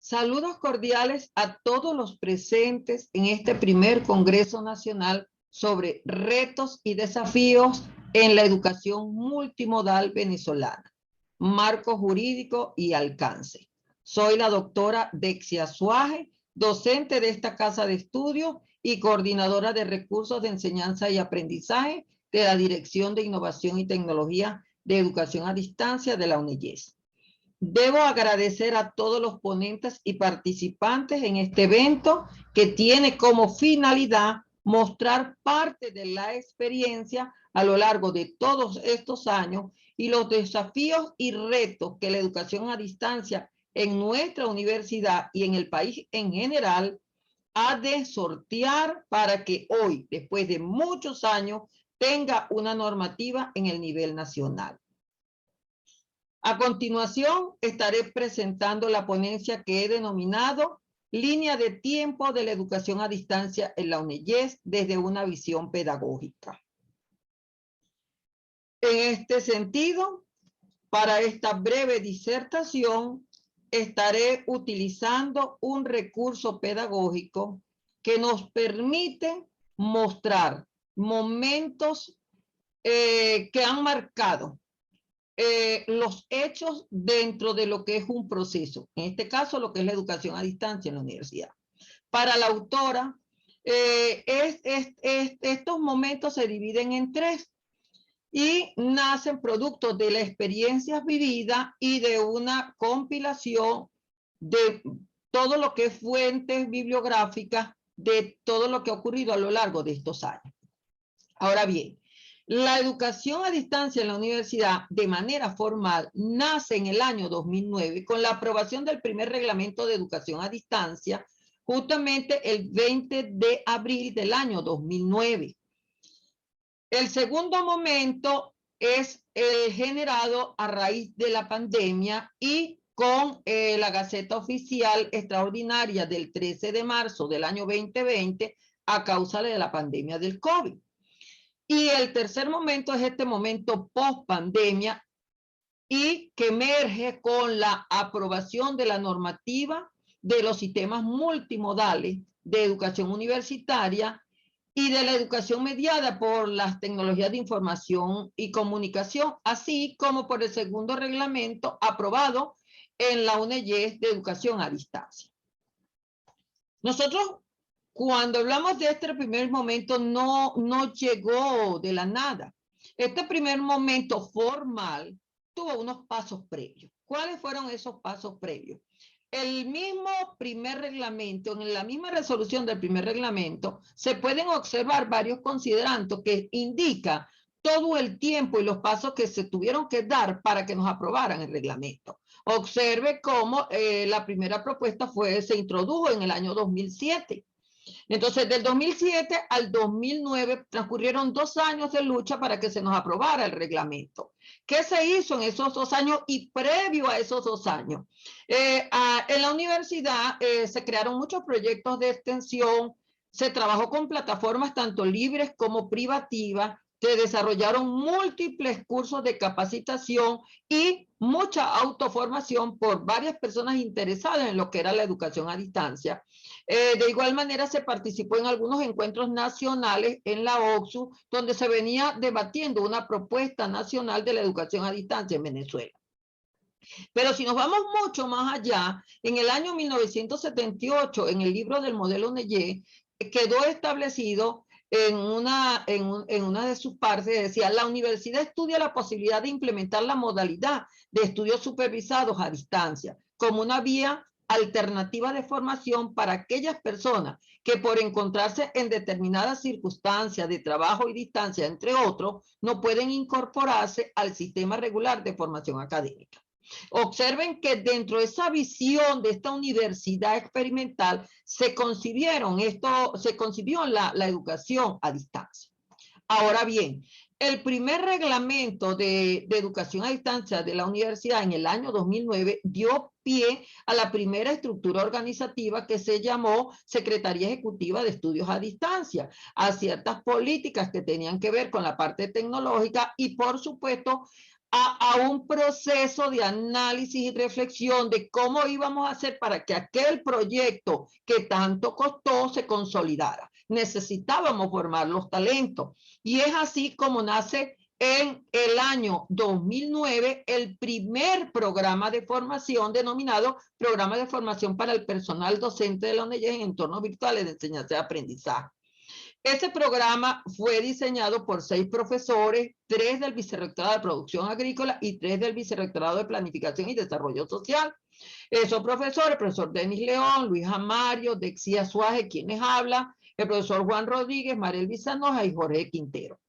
Saludos cordiales a todos los presentes en este primer Congreso Nacional sobre retos y desafíos en la educación multimodal venezolana, marco jurídico y alcance. Soy la doctora Dexia Suaje, docente de esta casa de estudio y coordinadora de recursos de enseñanza y aprendizaje de la Dirección de Innovación y Tecnología de Educación a Distancia de la UNEYES. Debo agradecer a todos los ponentes y participantes en este evento que tiene como finalidad mostrar parte de la experiencia a lo largo de todos estos años y los desafíos y retos que la educación a distancia en nuestra universidad y en el país en general ha de sortear para que hoy, después de muchos años, tenga una normativa en el nivel nacional. A continuación, estaré presentando la ponencia que he denominado Línea de tiempo de la educación a distancia en la UNEYES desde una visión pedagógica. En este sentido, para esta breve disertación, estaré utilizando un recurso pedagógico que nos permite mostrar momentos que han marcado los hechos dentro de lo que es un proceso, en este caso lo que es la educación a distancia en la universidad. Para la autora, estos momentos se dividen en tres y nacen producto de las experiencias vividas y de una compilación de todo lo que es fuentes bibliográficas de todo lo que ha ocurrido a lo largo de estos años. Ahora bien, la educación a distancia en la universidad de manera formal nace en el año 2009 con la aprobación del primer reglamento de educación a distancia, justamente el 20 de abril del año 2009. El segundo momento es el generado a raíz de la pandemia y con la Gaceta Oficial Extraordinaria del 13 de marzo del año 2020 a causa de la pandemia del COVID. Y el tercer momento es este momento post pandemia y que emerge con la aprobación de la normativa de los sistemas multimodales de educación universitaria y de la educación mediada por las tecnologías de información y comunicación, así como por el segundo reglamento aprobado en la UNEYES de educación a distancia. Nosotros, cuando hablamos de este primer momento, no llegó de la nada. Este primer momento formal tuvo unos pasos previos. ¿Cuáles fueron esos pasos previos? El mismo primer reglamento, en la misma resolución del primer reglamento, se pueden observar varios considerandos que indican todo el tiempo y los pasos que se tuvieron que dar para que nos aprobaran el reglamento. Observe cómo la primera propuesta se introdujo en el año 2007. Entonces, del 2007 al 2009 transcurrieron 2 años de lucha para que se nos aprobara el reglamento. ¿Qué se hizo en esos 2 años y previo a esos 2 años? En la universidad se crearon muchos proyectos de extensión, se trabajó con plataformas tanto libres como privativas, se desarrollaron múltiples cursos de capacitación y mucha autoformación por varias personas interesadas en lo que era la educación a distancia. De igual manera se participó en algunos encuentros nacionales en la OCSU, donde se venía debatiendo una propuesta nacional de la educación a distancia en Venezuela. Pero si nos vamos mucho más allá, en el año 1978, en el libro del modelo Neyé, quedó establecido en una de sus partes, decía, la universidad estudia la posibilidad de implementar la modalidad de estudios supervisados a distancia como una vía alternativa de formación para aquellas personas que por encontrarse en determinadas circunstancias de trabajo y distancia, entre otros, no pueden incorporarse al sistema regular de formación académica. Observen que dentro de esa visión de esta universidad experimental se concibió la educación a distancia. Ahora bien, el primer reglamento de educación a distancia de la universidad en el año 2009 dio pie a la primera estructura organizativa que se llamó Secretaría Ejecutiva de Estudios a Distancia, a ciertas políticas que tenían que ver con la parte tecnológica y, por supuesto, a un proceso de análisis y reflexión de cómo íbamos a hacer para que aquel proyecto que tanto costó se consolidara. Necesitábamos formar los talentos. Y es así como nace en el año 2009 el primer programa de formación denominado Programa de Formación para el Personal Docente de la UNED en entornos virtuales de enseñanza y aprendizaje. Ese programa fue diseñado por 6 profesores, 3 del Vicerrectorado de Producción Agrícola y 3 del Vicerrectorado de Planificación y Desarrollo Social. Esos profesores, el profesor Denis León, Luis Amario, Dexia Suaje, quienes hablan, el profesor Juan Rodríguez, Mariel Bizanoja y Jorge Quintero.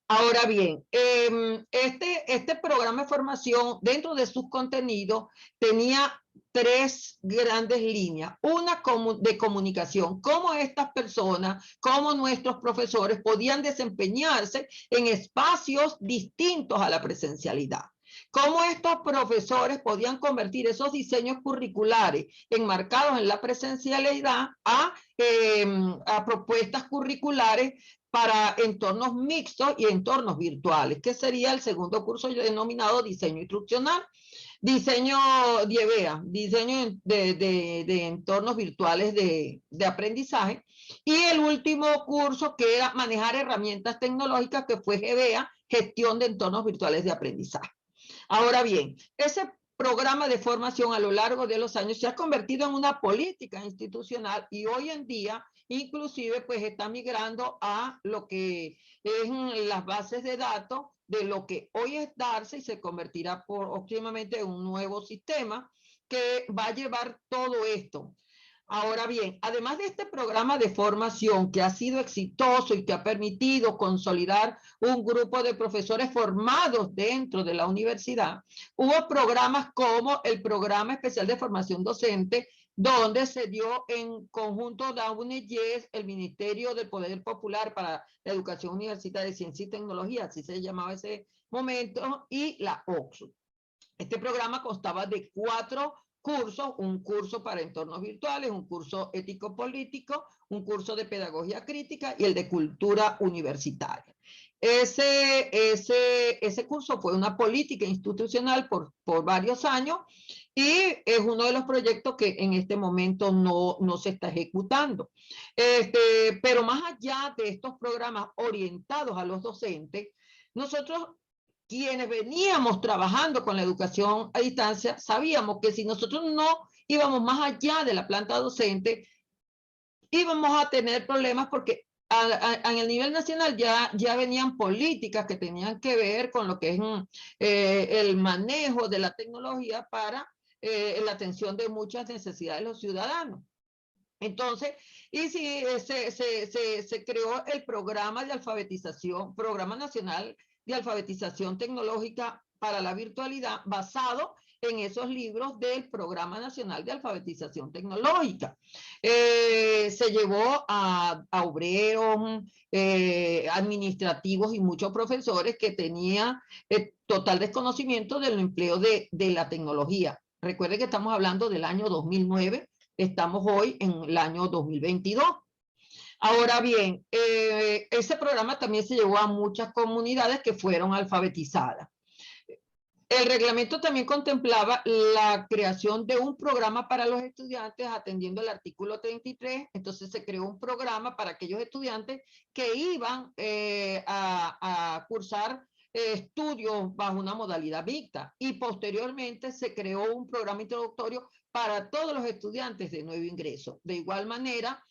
Ahora bien, este programa de formación, dentro de sus contenidos, tenía 3 grandes líneas. Una de comunicación, cómo estas personas, cómo nuestros profesores podían desempeñarse en espacios distintos a la presencialidad. Cómo estos profesores podían convertir esos diseños curriculares enmarcados en la presencialidad a propuestas curriculares para entornos mixtos y entornos virtuales, que sería el segundo curso denominado diseño instruccional, diseño DIEVEA, diseño de entornos virtuales de aprendizaje, y el último curso que era manejar herramientas tecnológicas, que fue GBEA, gestión de entornos virtuales de aprendizaje. Ahora bien, ese programa de formación a lo largo de los años se ha convertido en una política institucional y hoy en día inclusive pues está migrando a lo que es las bases de datos de lo que hoy es Darse y se convertirá próximamente en un nuevo sistema que va a llevar todo esto. Ahora bien, además de este programa de formación que ha sido exitoso y que ha permitido consolidar un grupo de profesores formados dentro de la universidad, hubo programas como el Programa Especial de Formación Docente, donde se dio en conjunto la UNEYES, el Ministerio del Poder Popular para la Educación Universitaria de Ciencia y Tecnología, así se llamaba ese momento, y la OXU. Este programa constaba de 4 cursos, un curso para entornos virtuales, un curso ético-político, un curso de pedagogía crítica y el de cultura universitaria. Ese curso fue una política institucional por varios años y es uno de los proyectos que en este momento no se está ejecutando. Pero más allá de estos programas orientados a los docentes, nosotros quienes veníamos trabajando con la educación a distancia, sabíamos que si nosotros no íbamos más allá de la planta docente, íbamos a tener problemas porque en el nivel nacional ya venían políticas que tenían que ver con lo que es el manejo de la tecnología para la atención de muchas necesidades de los ciudadanos. Entonces, y si se creó el programa de alfabetización, Programa Nacional de Alfabetización Tecnológica para la Virtualidad, basado en esos libros del Programa Nacional de Alfabetización Tecnológica. Se llevó a obreros, administrativos y muchos profesores que tenían total desconocimiento del empleo de la tecnología. Recuerde que estamos hablando del año 2009, estamos hoy en el año 2022. Ahora bien, ese programa también se llevó a muchas comunidades que fueron alfabetizadas. El reglamento también contemplaba la creación de un programa para los estudiantes atendiendo el artículo 33. Entonces se creó un programa para aquellos estudiantes que iban a cursar estudios bajo una modalidad mixta, y posteriormente se creó un programa introductorio para todos los estudiantes de nuevo ingreso. De igual manera,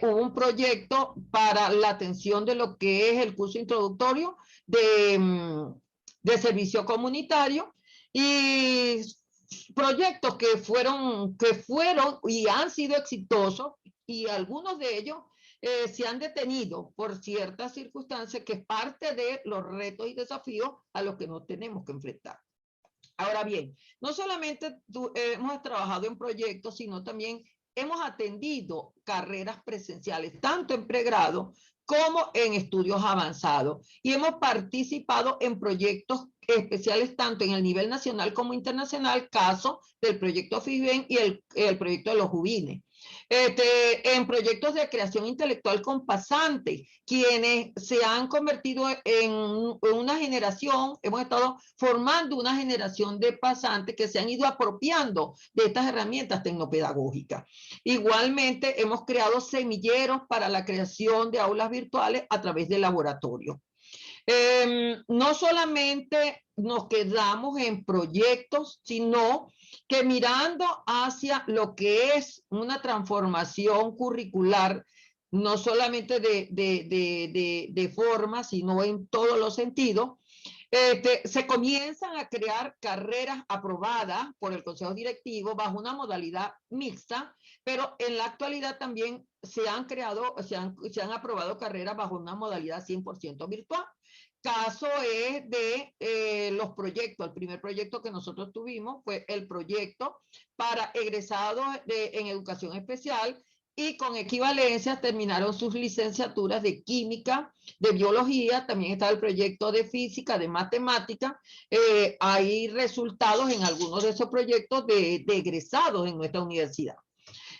hubo un proyecto para la atención de lo que es el curso introductorio de servicio comunitario y proyectos que fueron y han sido exitosos, y algunos de ellos se han detenido por ciertas circunstancias, que es parte de los retos y desafíos a los que nos tenemos que enfrentar. Ahora bien, no solamente hemos trabajado en proyectos, sino también hemos atendido carreras presenciales, tanto en pregrado como en estudios avanzados, y hemos participado en proyectos especiales tanto en el nivel nacional como internacional, caso del proyecto FIBEN y el proyecto de los Jubines. En proyectos de creación intelectual con pasantes, quienes se han convertido en una generación, hemos estado formando una generación de pasantes que se han ido apropiando de estas herramientas tecnopedagógicas. Igualmente, hemos creado semilleros para la creación de aulas virtuales a través de laboratorios. No solamente nos quedamos en proyectos, sino que mirando hacia lo que es una transformación curricular, no solamente de forma, sino en todos los sentidos, se comienzan a crear carreras aprobadas por el Consejo Directivo bajo una modalidad mixta, pero en la actualidad también se han aprobado carreras bajo una modalidad 100% virtual. Caso es de los proyectos. El primer proyecto que nosotros tuvimos fue el proyecto para egresados en educación especial, y con equivalencia terminaron sus licenciaturas de química, de biología. También está el proyecto de física, de matemática. Hay resultados en algunos de esos proyectos de egresados en nuestra universidad.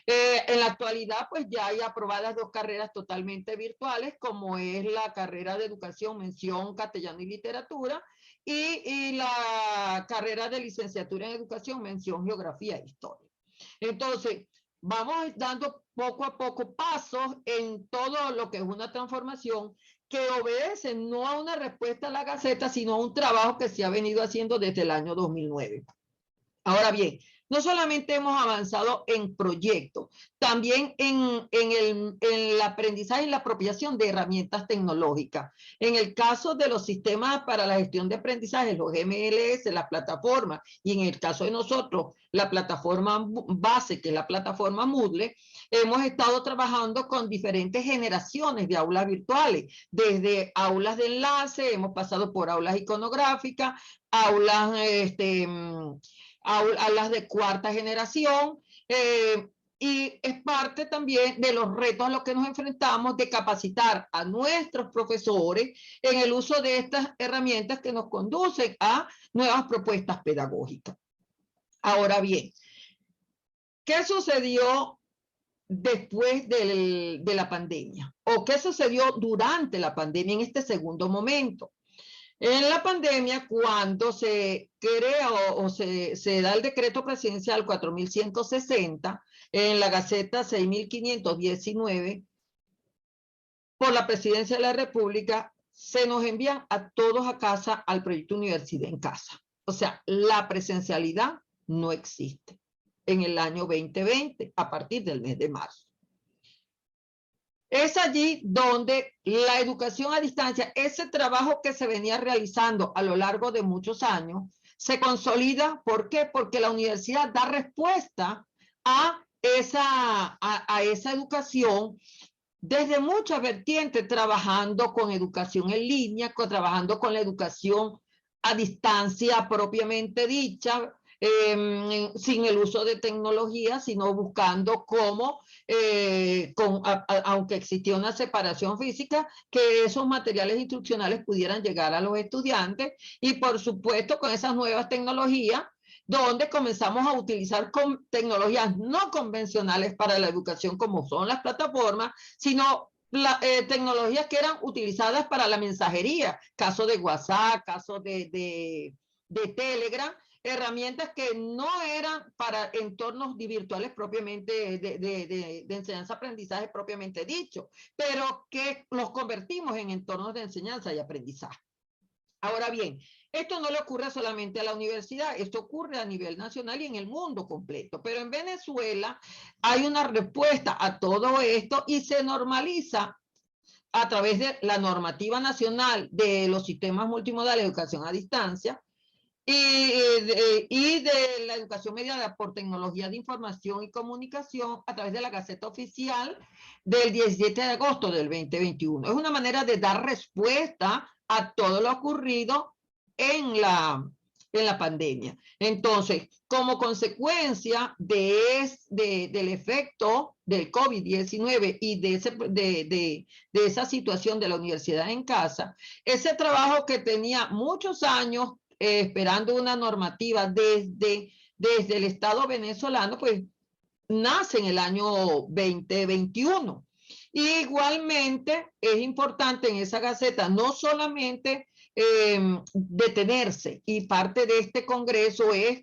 En la actualidad, pues ya hay aprobadas 2 carreras totalmente virtuales, como es la carrera de educación, mención castellano y literatura, y la carrera de licenciatura en educación, mención geografía e historia. Entonces, vamos dando poco a poco pasos en todo lo que es una transformación que obedece no a una respuesta a la Gaceta, sino a un trabajo que se ha venido haciendo desde el año 2009. Ahora bien, no solamente hemos avanzado en proyectos, también en el aprendizaje y la apropiación de herramientas tecnológicas. En el caso de los sistemas para la gestión de aprendizaje, los MLS, las plataformas, y en el caso de nosotros, la plataforma base, que es la plataforma Moodle, hemos estado trabajando con diferentes generaciones de aulas virtuales, desde aulas de enlace, hemos pasado por aulas iconográficas, aulas a las de 4ª generación, y es parte también de los retos a los que nos enfrentamos, de capacitar a nuestros profesores en el uso de estas herramientas que nos conducen a nuevas propuestas pedagógicas. Ahora bien, ¿qué sucedió después de la pandemia? ¿O qué sucedió durante la pandemia en este segundo momento? En la pandemia, cuando se crea o se da el decreto presidencial 4160, en la Gaceta 6519, por la presidencia de la República, se nos envían a todos a casa al proyecto Universidad en Casa. O sea, la presencialidad no existe en el año 2020, a partir del mes de marzo. Es allí donde la educación a distancia, ese trabajo que se venía realizando a lo largo de muchos años, se consolida. ¿Por qué? Porque la universidad da respuesta a esa educación desde muchas vertientes, trabajando con educación en línea, trabajando con la educación a distancia propiamente dicha, sin el uso de tecnología, sino buscando cómo, aunque existía una separación física, que esos materiales instruccionales pudieran llegar a los estudiantes, y por supuesto con esas nuevas tecnologías, donde comenzamos a utilizar tecnologías no convencionales para la educación, como son las plataformas, sino tecnologías que eran utilizadas para la mensajería, caso de WhatsApp, caso de Telegram, herramientas que no eran para entornos virtuales propiamente de enseñanza-aprendizaje propiamente dicho, pero que los convertimos en entornos de enseñanza y aprendizaje. Ahora bien, esto no le ocurre solamente a la universidad, esto ocurre a nivel nacional y en el mundo completo, pero en Venezuela hay una respuesta a todo esto y se normaliza a través de la normativa nacional de los sistemas multimodales de educación a distancia, y de la educación mediada por tecnología de información y comunicación a través de la Gaceta Oficial del 17 de agosto del 2021. Es una manera de dar respuesta a todo lo ocurrido en la pandemia. Entonces, como consecuencia del efecto del COVID-19 y de esa situación de la universidad en casa, ese trabajo que tenía muchos años esperando una normativa desde el Estado venezolano, pues nace en el año 2021. Y igualmente es importante en esa gaceta no solamente detenerse, y parte de este congreso es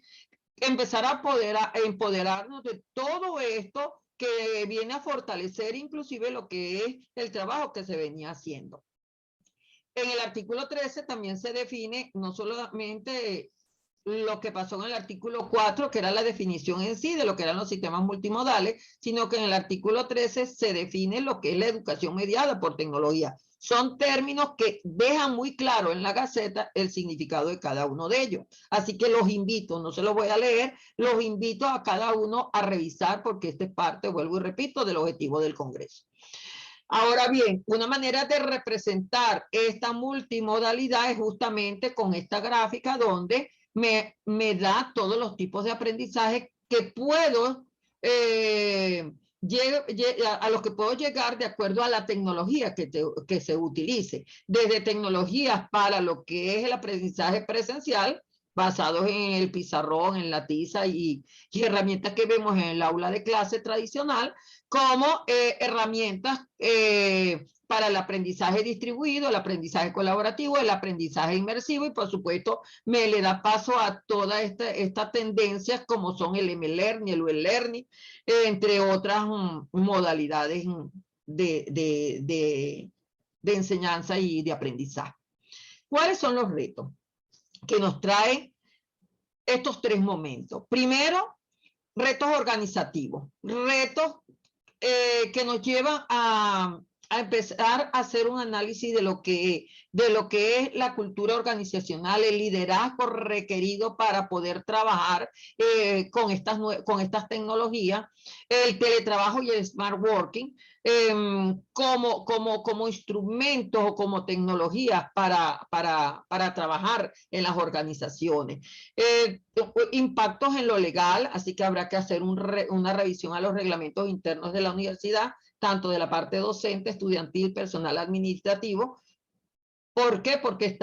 empezar a poder empoderarnos de todo esto que viene a fortalecer inclusive lo que es el trabajo que se venía haciendo. En el artículo 13 también se define no solamente lo que pasó en el artículo 4, que era la definición en sí de lo que eran los sistemas multimodales, sino que en el artículo 13 se define lo que es la educación mediada por tecnología. Son términos que dejan muy claro en la Gaceta el significado de cada uno de ellos. Así que los invito, no se los voy a leer, los invito a cada uno a revisar porque esta es parte, vuelvo y repito, del objetivo del Congreso. Ahora bien, una manera de representar esta multimodalidad es justamente con esta gráfica donde me da todos los tipos de aprendizaje que puedo, a los que puedo llegar de acuerdo a la tecnología que se utilice. Desde tecnologías para lo que es el aprendizaje presencial, basados en el pizarrón, en la tiza y herramientas que vemos en el aula de clase tradicional, como herramientas para el aprendizaje distribuido, el aprendizaje colaborativo, el aprendizaje inmersivo, y por supuesto me le da paso a todas estas tendencias como son el M-Learning, el U-Learning, entre otras modalidades de enseñanza y de aprendizaje. ¿Cuáles son los retos que nos traen estos tres momentos? Primero, retos organizativos, retos que nos llevan a empezar a hacer un análisis de lo que es la cultura organizacional, el liderazgo requerido para poder trabajar con estas tecnologías, el teletrabajo y el smart working, como instrumentos o como tecnologías para trabajar en las organizaciones. Impactos en lo legal, así que habrá que hacer una revisión a los reglamentos internos de la universidad, tanto de la parte docente, estudiantil, personal administrativo. ¿Por qué? Porque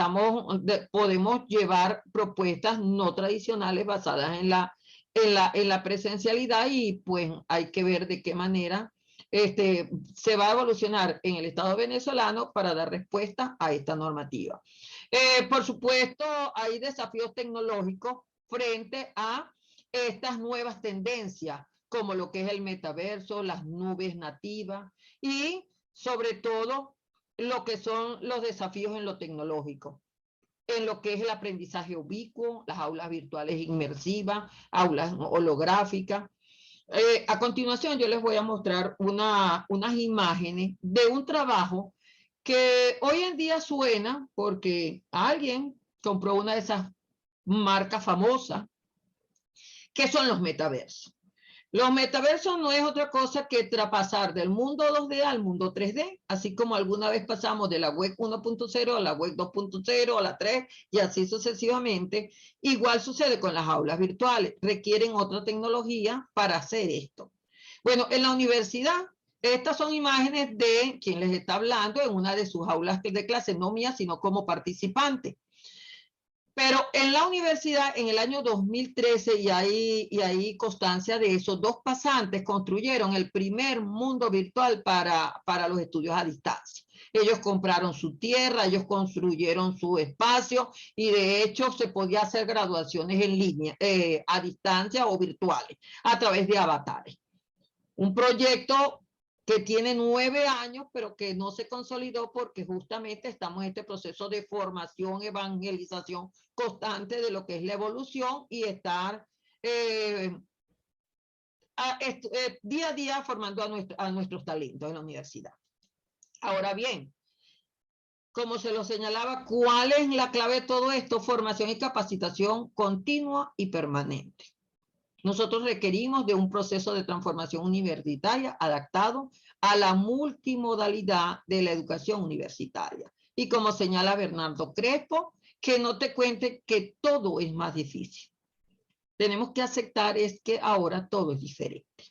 podemos llevar propuestas no tradicionales basadas en la presencialidad, y pues hay que ver de qué manera se va a evolucionar en el Estado venezolano para dar respuesta a esta normativa. Por supuesto, hay desafíos tecnológicos frente a estas nuevas tendencias, como lo que es el metaverso, las nubes nativas y sobre todo lo que son los desafíos en lo tecnológico, en lo que es el aprendizaje ubicuo, las aulas virtuales inmersivas, aulas holográficas. A continuación yo les voy a mostrar unas imágenes de un trabajo que hoy en día suena porque alguien compró una de esas marcas famosas, que son los metaversos. Los metaversos no es otra cosa que traspasar del mundo 2D al mundo 3D, así como alguna vez pasamos de la web 1.0 a la web 2.0, a la 3 y así sucesivamente. Igual sucede con las aulas virtuales, requieren otra tecnología para hacer esto. Bueno, en la universidad, estas son imágenes de quien les está hablando en una de sus aulas de clase, no mía, sino como participante. Pero en la universidad, en el año 2013, y hay constancia de eso, dos pasantes construyeron el primer mundo virtual para los estudios a distancia. Ellos compraron su tierra, ellos construyeron su espacio, y de hecho se podía hacer graduaciones en línea, a distancia o virtuales, a través de avatares. Un proyecto que tiene 9 años, pero que no se consolidó porque justamente estamos en este proceso de formación, evangelización constante de lo que es la evolución y estar día a día formando a nuestros talentos en la universidad. Ahora bien, como se lo señalaba, ¿cuál es la clave de todo esto? Formación y capacitación continua y permanente. Nosotros requerimos de un proceso de transformación universitaria adaptado a la multimodalidad de la educación universitaria. Y como señala Bernardo Crespo, que no te cuente que todo es más difícil. Tenemos que aceptar es que ahora todo es diferente.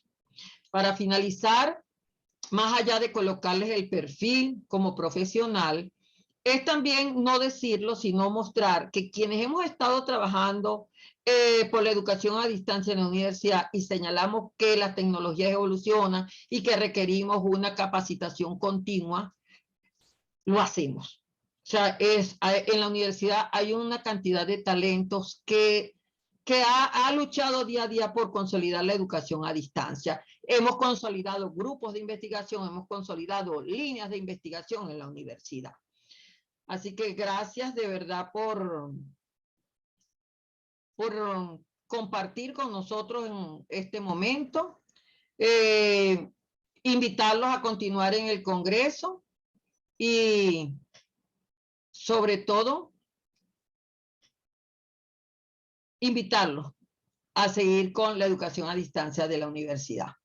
Para finalizar, más allá de colocarles el perfil como profesional, es también no decirlo, sino mostrar que quienes hemos estado trabajando por la educación a distancia en la universidad y señalamos que las tecnologías evolucionan y que requerimos una capacitación continua, lo hacemos. O sea, en la universidad hay una cantidad de talentos que ha luchado día a día por consolidar la educación a distancia. Hemos consolidado grupos de investigación, hemos consolidado líneas de investigación en la universidad. Así que gracias de verdad por compartir con nosotros en este momento. Invitarlos a continuar en el Congreso y sobre todo invitarlos a seguir con la educación a distancia de la universidad.